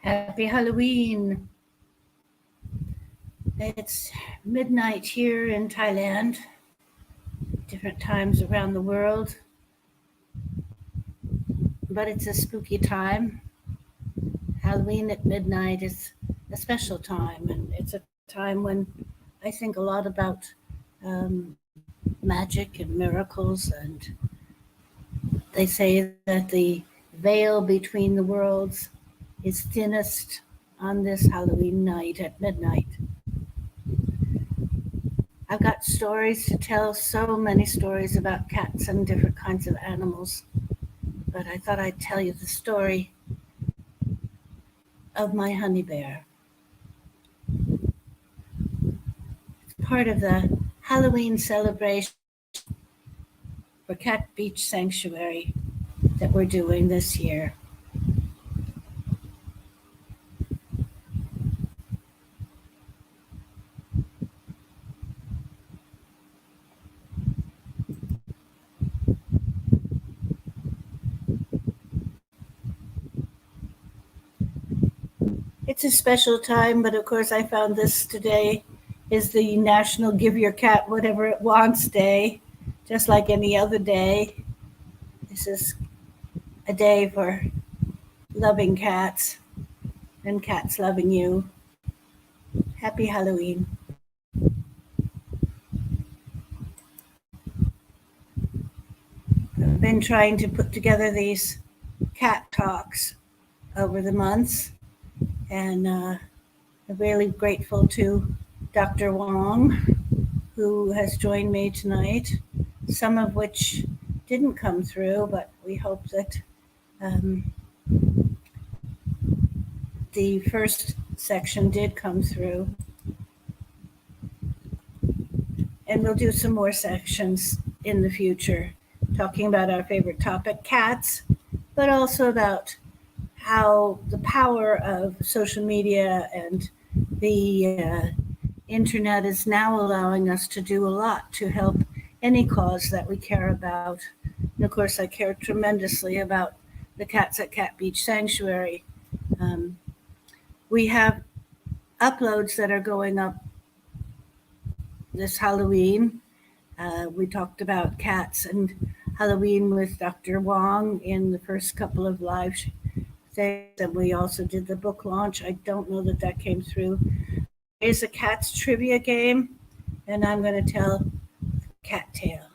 Happy Halloween. It's midnight here in Thailand, different times around the world, but it's a spooky time. Halloween at midnight is a special time, and it's a time when I think a lot about magic and miracles, and they say that the veil between the worlds is thinnest on this Halloween night at midnight. I've got stories to tell, so many stories about cats and different kinds of animals, but I thought I'd tell you the story of my honey bear. It's part of the Halloween celebration for Cat Beach Sanctuary that we're doing this year. It's a special time, but of course I found this today is the National Give Your Cat Whatever It Wants Day, just like any other day. This is a day for loving cats and cats loving you. Happy Halloween. I've been trying to put together these cat talks over the months, and I'm really grateful to Dr. Wong, who has joined me tonight, some of which didn't come through, but we hope that the first section did come through. And we'll do some more sections in the future, talking about our favorite topic, cats, but also about how the power of social media and the internet is now allowing us to do a lot to help any cause that we care about. And of course, I care tremendously about the cats at Cat Beach Sanctuary. We have uploads that are going up this Halloween. We talked about cats and Halloween with Dr. Wong in the first couple of live things, and we also did the book launch. I don't know that that came through. There's a cat's trivia game, and I'm going to tell a cat tale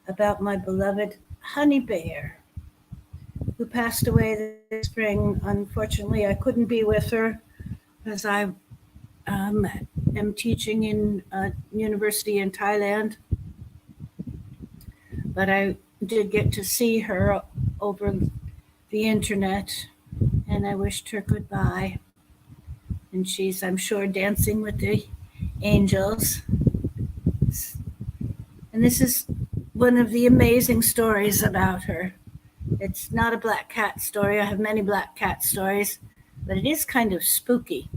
about my beloved honey bear, who passed away this spring. Unfortunately, I couldn't be with her as I am teaching in a university in Thailand, but I did get to see her over the internet, and I wished her goodbye. And she's, I'm sure, dancing with the angels. And this is one of the amazing stories about her. It's not a black cat story. I have many black cat stories, but it is kind of spooky.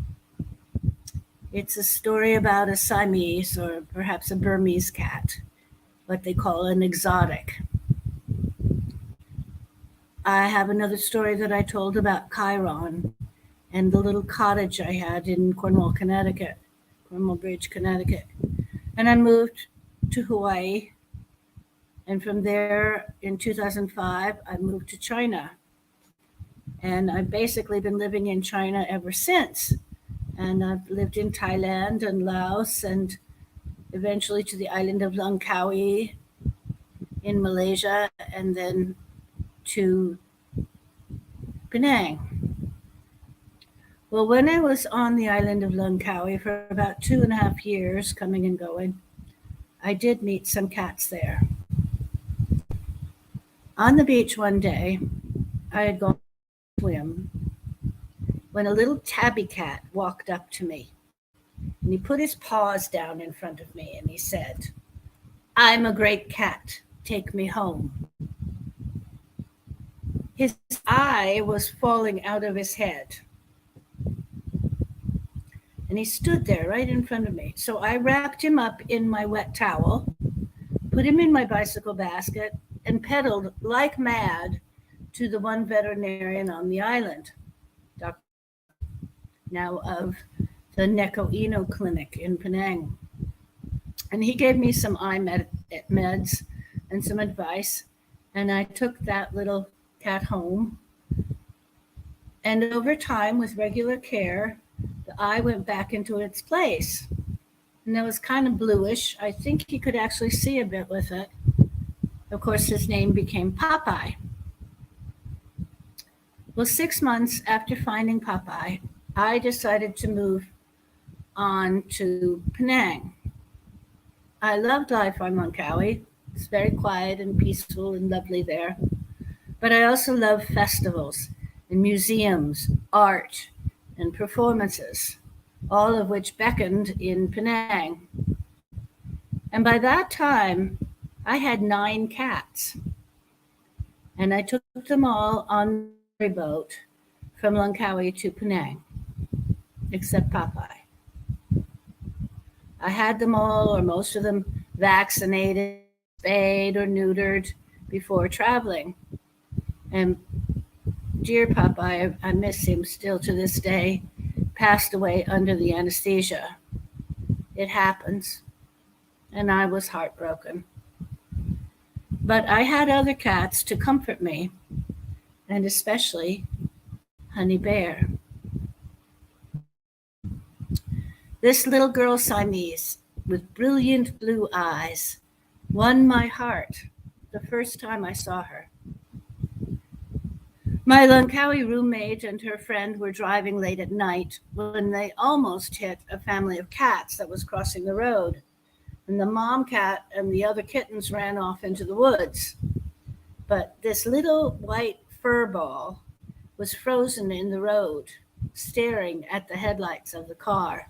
It's a story about a Siamese, or perhaps a Burmese cat, what they call an exotic. I have another story that I told about Chiron and the little cottage I had in Cornwall Bridge, Connecticut. And I moved to Hawaii. And from there, in 2005, I moved to China. And I've basically been living in China ever since. And I've lived in Thailand and Laos, and eventually to the island of Langkawi in Malaysia, and then to Penang. Well, when I was on the island of Langkawi for about 2.5 years, coming and going, I did meet some cats there. On the beach one day, I had gone to swim when a little tabby cat walked up to me, and he put his paws down in front of me, and he said, "I'm a great cat, take me home." His eye was falling out of his head, and he stood there right in front of me. So I wrapped him up in my wet towel, put him in my bicycle basket, and pedaled like mad to the one veterinarian on the island. Dr. now of the Neko Eno Clinic in Penang. And he gave me some meds and some advice. And I took that little cat home. And over time, with regular care, the eye went back into its place. And it was kind of bluish. I think he could actually see a bit with it. Of course, his name became Popeye. Well, 6 months after finding Popeye, I decided to move on to Penang. I loved life on Langkawi. It's very quiet and peaceful and lovely there. But I also love festivals and museums, art, and performances, all of which beckoned in Penang. And by that time, I had 9 cats. And I took them all on the boat from Langkawi to Penang, except Popeye. I had them all, or most of them, vaccinated, spayed, or neutered before traveling. And dear Popeye, I miss him still to this day, passed away under the anesthesia. It happens, and I was heartbroken. But I had other cats to comfort me, and especially Honey Bear. This little girl Siamese with brilliant blue eyes won my heart the first time I saw her. My Langkawi roommate and her friend were driving late at night when they almost hit a family of cats that was crossing the road. And the mom cat and the other kittens ran off into the woods. But this little white fur ball was frozen in the road, staring at the headlights of the car,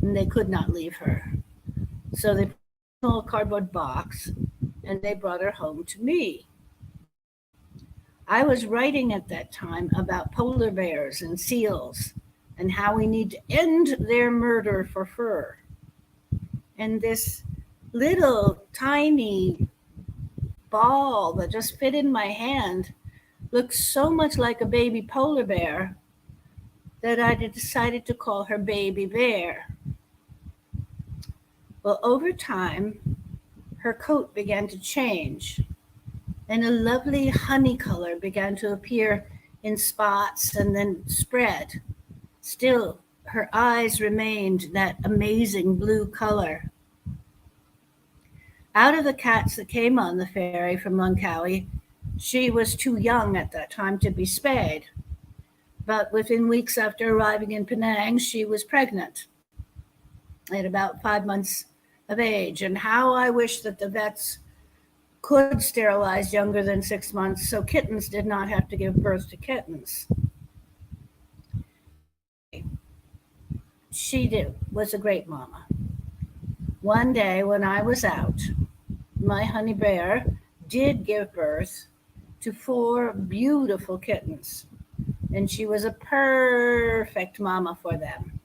and they could not leave her. So they put her in a small cardboard box, and they brought her home to me. I was writing at that time about polar bears and seals and how we need to end their murder for fur. And this little tiny ball that just fit in my hand looked so much like a baby polar bear that I decided to call her Baby Bear. Well, over time, her coat began to change, and a lovely honey color began to appear in spots and then spread. Still, her eyes remained that amazing blue color. Out of the cats that came on the ferry from Langkawi, she was too young at that time to be spayed. But within weeks after arriving in Penang, she was pregnant at about 5 months of age. And how I wish that the vets could sterilize younger than 6 months so kittens did not have to give birth to kittens. She was a great mama. One day when I was out, my honey bear did give birth to 4 beautiful kittens, and she was a perfect mama for them.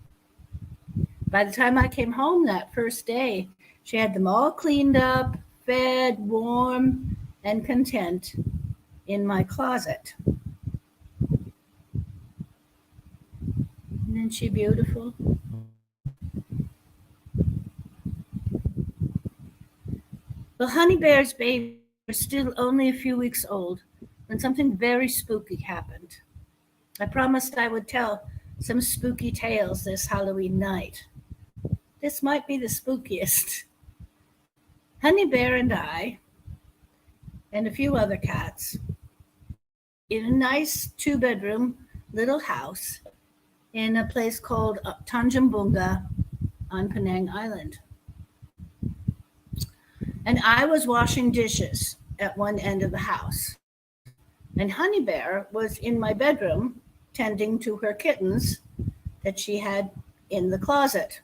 By the time I came home that first day, she had them all cleaned up, fed, warm, and content in my closet. Isn't she beautiful? The honey bear's baby was still only a few weeks old when something very spooky happened. I promised I would tell some spooky tales this Halloween night. This might be the spookiest. Honey Bear and I, and a few other cats, in a nice 2-bedroom little house in a place called Tanjung Bunga on Penang Island. And I was washing dishes at one end of the house. And Honey Bear was in my bedroom tending to her kittens that she had in the closet.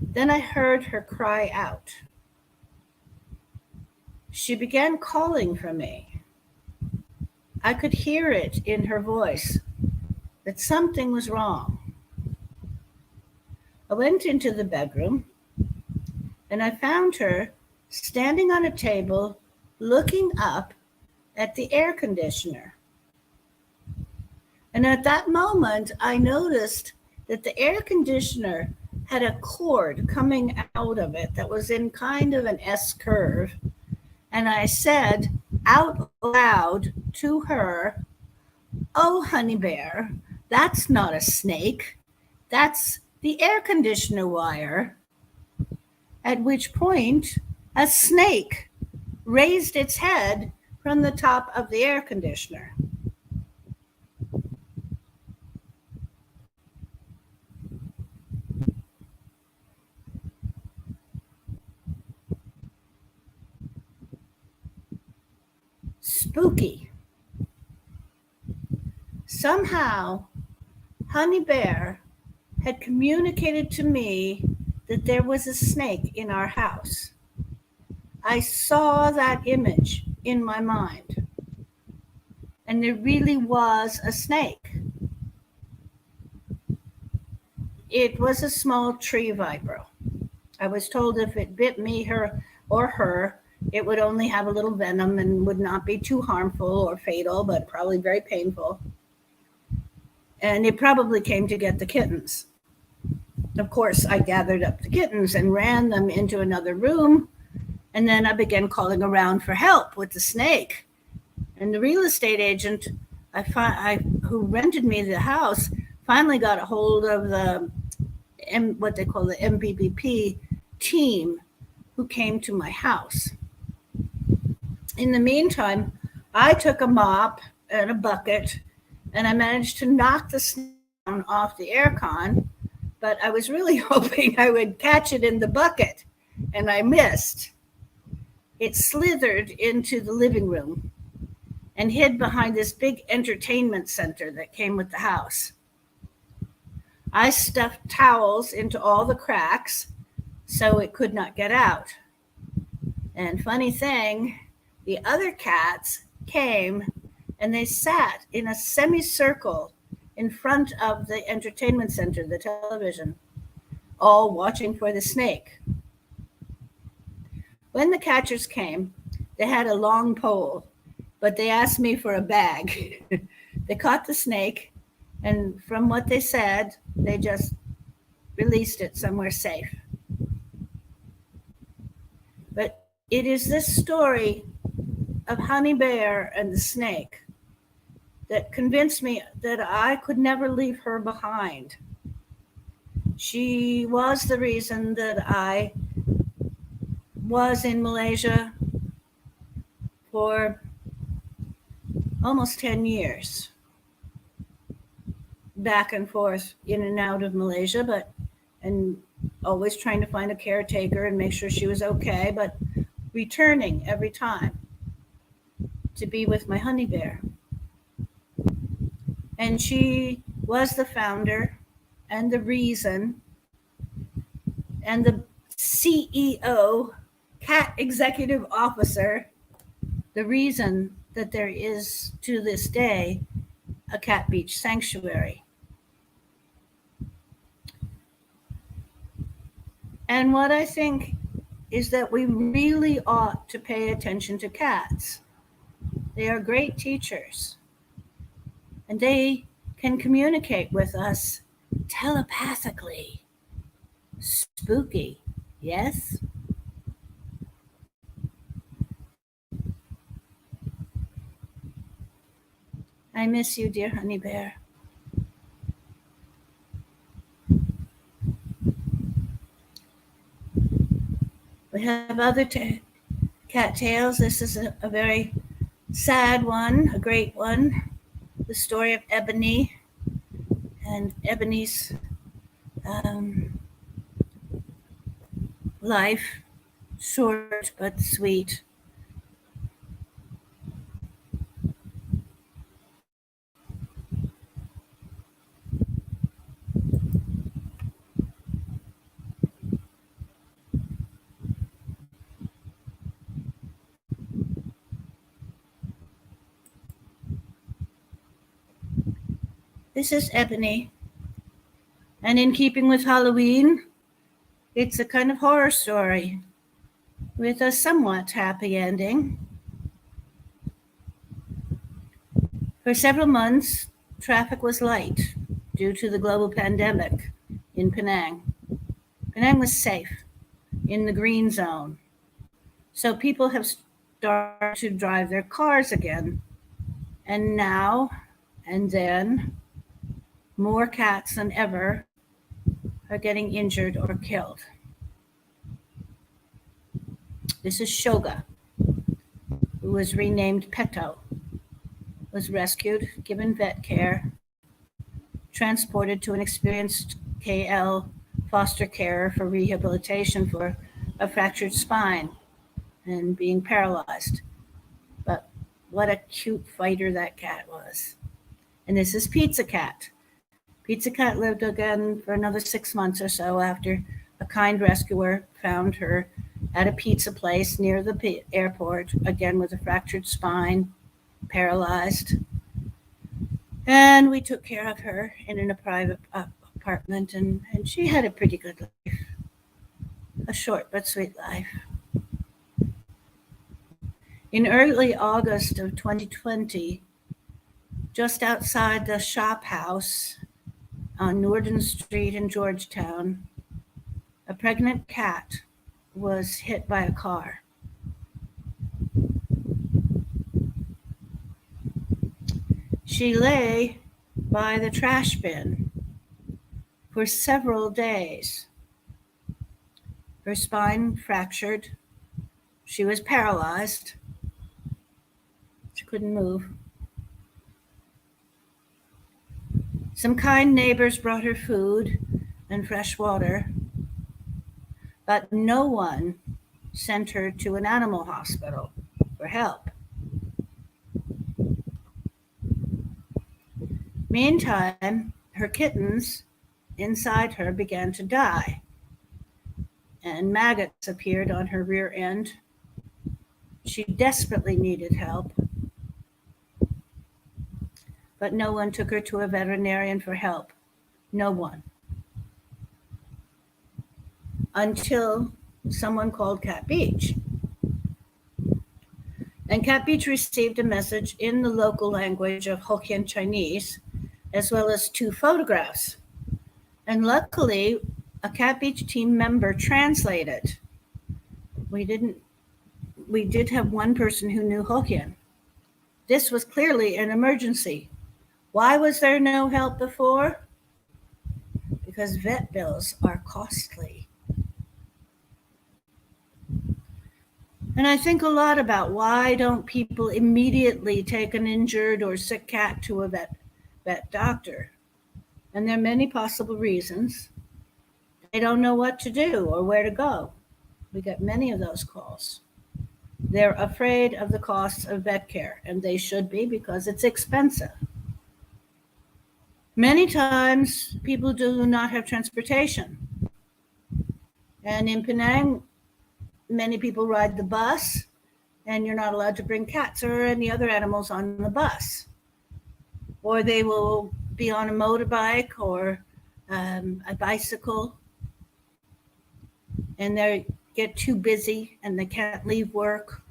Then I heard her cry out. She began calling for me. I could hear it in her voice that something was wrong. I went into the bedroom and I found her standing on a table looking up at the air conditioner. And at that moment, I noticed that the air conditioner had a cord coming out of it that was in kind of an S curve. And I said out loud to her, "Oh, honey bear, that's not a snake. That's the air conditioner wire." At which point, a snake raised its head from the top of the air conditioner. Spooky. Somehow, Honey Bear had communicated to me that there was a snake in our house. I saw that image in my mind, and there really was a snake. It was a small tree viper. I was told if it bit me, her, it would only have a little venom and would not be too harmful or fatal, but probably very painful. And it probably came to get the kittens. Of course, I gathered up the kittens and ran them into another room. And then I began calling around for help with the snake. And the real estate agent who rented me the house finally got a hold of what they call the MPPP team who came to my house. In the meantime, I took a mop and a bucket, and I managed to knock the snake off the aircon, but I was really hoping I would catch it in the bucket, and I missed. It slithered into the living room and hid behind this big entertainment center that came with the house. I stuffed towels into all the cracks so it could not get out. And funny thing, the other cats came and they sat in a semicircle in front of the entertainment center, the television, all watching for the snake. When the catchers came, they had a long pole, but they asked me for a bag. They caught the snake, and from what they said, they just released it somewhere safe. But it is this story of Honey Bear and the snake that convinced me that I could never leave her behind. She was the reason that I was in Malaysia for almost 10 years, back and forth in and out of Malaysia, and always trying to find a caretaker and make sure she was okay, but returning every time to be with my honey bear. And she was the founder and the reason and the CEO, cat executive officer, the reason that there is to this day a cat beach sanctuary. And what I think is that we really ought to pay attention to cats. They are great teachers, and they can communicate with us telepathically. Spooky, yes? I miss you, dear honey bear. We have other cat tales. This is a very sad one, a great one. The story of Ebony and Ebony's life, short but sweet. This is Ebony. And in keeping with Halloween, it's a kind of horror story with a somewhat happy ending. For several months, traffic was light due to the global pandemic in Penang. Penang was safe in the green zone. So people have started to drive their cars again. And now and then, more cats than ever are getting injured or killed. This is Shoga, who was renamed Peto, was rescued, given vet care, transported to an experienced KL foster carer for rehabilitation for a fractured spine and being paralyzed. But what a cute fighter that cat was. And this is Pizza Cat. Pizza Cat lived again for another 6 months or so after a kind rescuer found her at a pizza place near the airport, again with a fractured spine, paralyzed. And we took care of her in a private apartment, and she had a pretty good life. A short but sweet life. In early August of 2020, just outside the shop house on Norden Street in Georgetown, a pregnant cat was hit by a car. She lay by the trash bin for several days. Her spine fractured. She was paralyzed. She couldn't move. Some kind neighbors brought her food and fresh water, but no one sent her to an animal hospital for help. Meantime, her kittens inside her began to die, and maggots appeared on her rear end. She desperately needed help, but no one took her to a veterinarian for help. No one. Until someone called Cat Beach. And Cat Beach received a message in the local language of Hokkien Chinese, as well as 2 photographs. And luckily, a Cat Beach team member translated. We did have one person who knew Hokkien. This was clearly an emergency. Why was there no help before? Because vet bills are costly. And I think a lot about why don't people immediately take an injured or sick cat to a vet doctor? And there are many possible reasons. They don't know what to do or where to go. We get many of those calls. They're afraid of the costs of vet care, and they should be because it's expensive. Many times, people do not have transportation. And in Penang, many people ride the bus, and you're not allowed to bring cats or any other animals on the bus. Or they will be on a motorbike or a bicycle, and they get too busy and they can't leave work.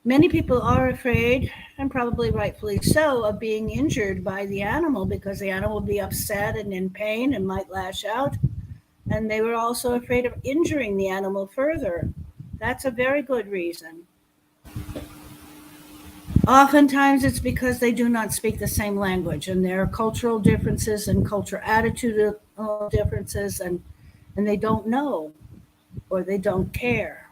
Many people are afraid, and probably rightfully so, of being injured by the animal because the animal will be upset and in pain and might lash out. And they were also afraid of injuring the animal further. That's a very good reason. Oftentimes it's because they do not speak the same language, and there are cultural differences and cultural attitude differences, and they don't know or they don't care.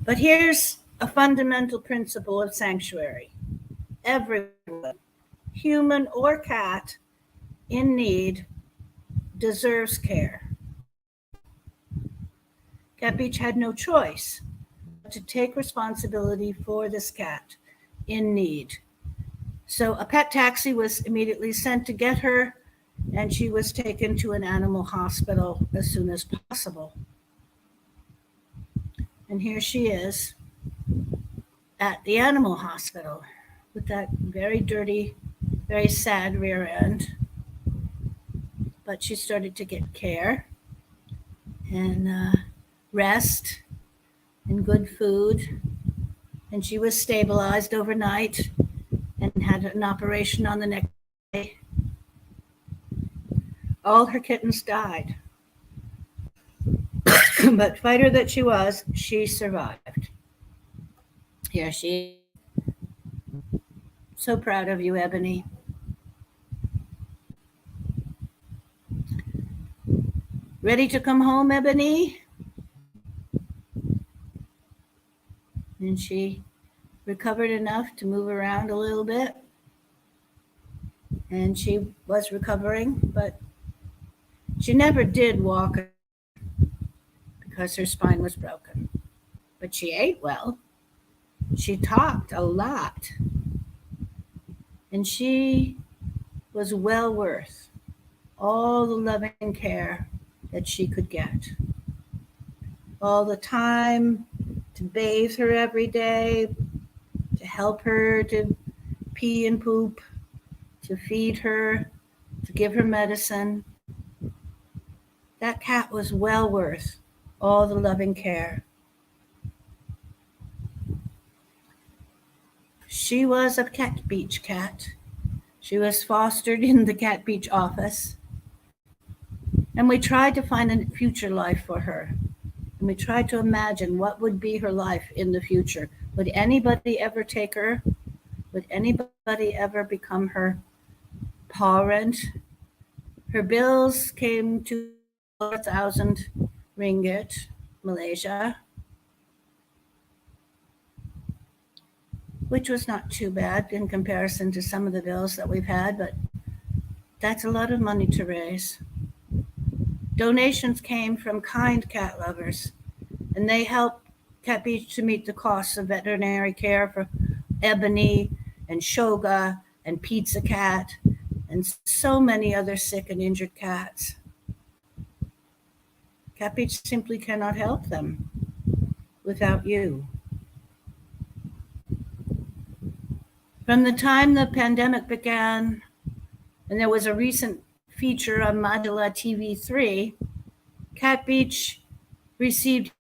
But here's a fundamental principle of sanctuary. Everyone, human or cat, in need, deserves care. Cat Beach had no choice but to take responsibility for this cat in need. So a pet taxi was immediately sent to get her, and she was taken to an animal hospital as soon as possible. And here she is at the animal hospital with that very dirty, very sad rear end. But she started to get care and rest and good food and she was stabilized overnight and had an operation on the next day. All her kittens died. But fighter that she was, she survived. Here she is. So proud of you, Ebony. Ready to come home, Ebony? And she recovered enough to move around a little bit. And she was recovering, but she never did walk because her spine was broken. But she ate well. She talked a lot. And she was well worth all the loving care that she could get. All the time to bathe her every day, to help her to pee and poop, to feed her, to give her medicine. That cat was well worth all the loving care. She was a Cat Beach cat. She was fostered in the Cat Beach office. And we tried to find a future life for her. And we tried to imagine what would be her life in the future. Would anybody ever take her? Would anybody ever become her parent? Her bills came to 4,000 ringgit, Malaysia, which was not too bad in comparison to some of the bills that we've had, but that's a lot of money to raise. Donations came from kind cat lovers, and they helped Cat Beach to meet the costs of veterinary care for Ebony and Shoga and Pizza Cat and so many other sick and injured cats. Cat Beach simply cannot help them without you. From the time the pandemic began, and there was a recent feature on Modula TV3, Cat Beach received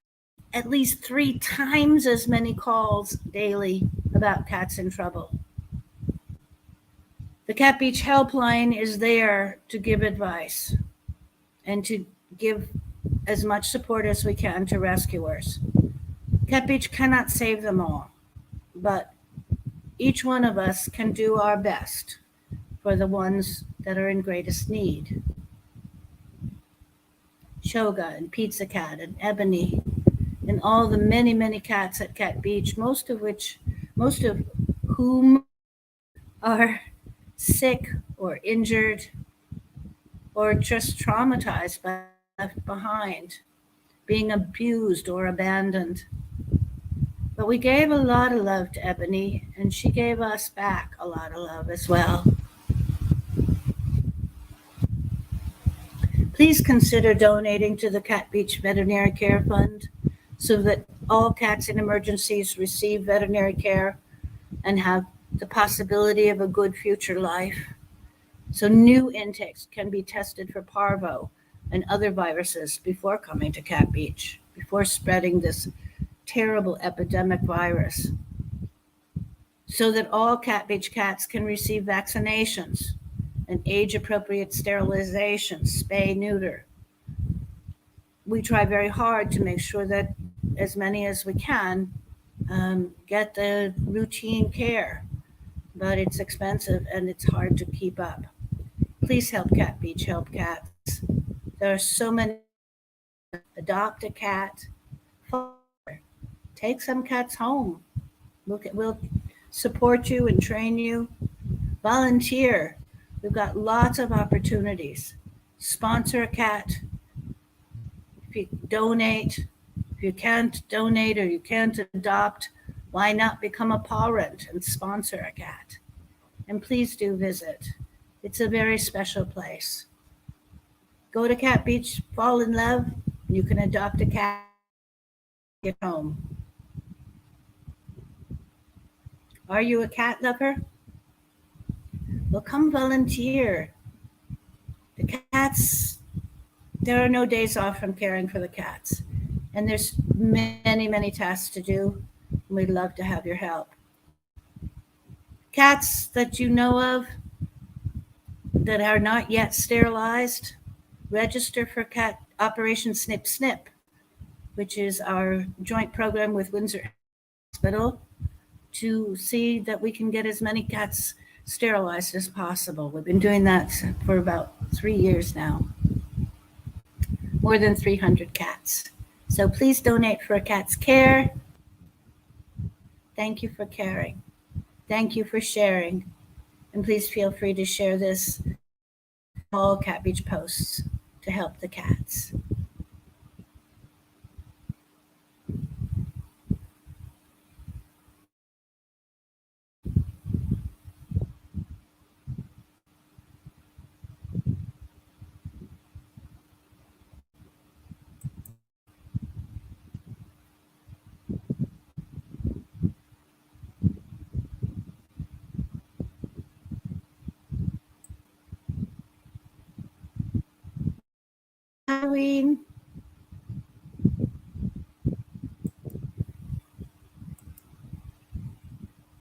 at least 3 times as many calls daily about cats in trouble. The Cat Beach helpline is there to give advice and to give as much support as we can to rescuers. Cat Beach cannot save them all, but each one of us can do our best for the ones that are in greatest need. Shoga and Pizza Cat and Ebony and all the many, many cats at Cat Beach, most of whom are sick or injured or just traumatized by left behind, being abused or abandoned. But we gave a lot of love to Ebony, and she gave us back a lot of love as well. Please consider donating to the Cat Beach Veterinary Care Fund so that all cats in emergencies receive veterinary care and have the possibility of a good future life. So new intakes can be tested for parvo and other viruses before coming to Cat Beach, before spreading this terrible epidemic virus, so that all Cat Beach cats can receive vaccinations and age-appropriate sterilizations, spay, neuter. We try very hard to make sure that as many as we can get the routine care, but it's expensive and it's hard to keep up. Please help Cat Beach help cats. There are so many. Adopt a cat. Take some cats home. We'll support you and train you. Volunteer. We've got lots of opportunities. Sponsor a cat. If you donate, if you can't donate or you can't adopt, why not become a parent and sponsor a cat? And please do visit. It's a very special place. Go to Cat Beach, fall in love, and you can adopt a cat at home. Are you a cat lover? Well, come volunteer. The cats, there are no days off from caring for the cats. And there's many, many tasks to do. We'd love to have your help. Cats that you know of that are not yet sterilized, register for cat Operation Snip Snip, which is our joint program with Windsor Hospital to see that we can get as many cats sterilized as possible. We've been doing that for about 3 years now. More than 300 cats. So please donate for a cat's care. Thank you for caring. Thank you for sharing. And please feel free to share this all Cat Beach posts to help the cats. Halloween.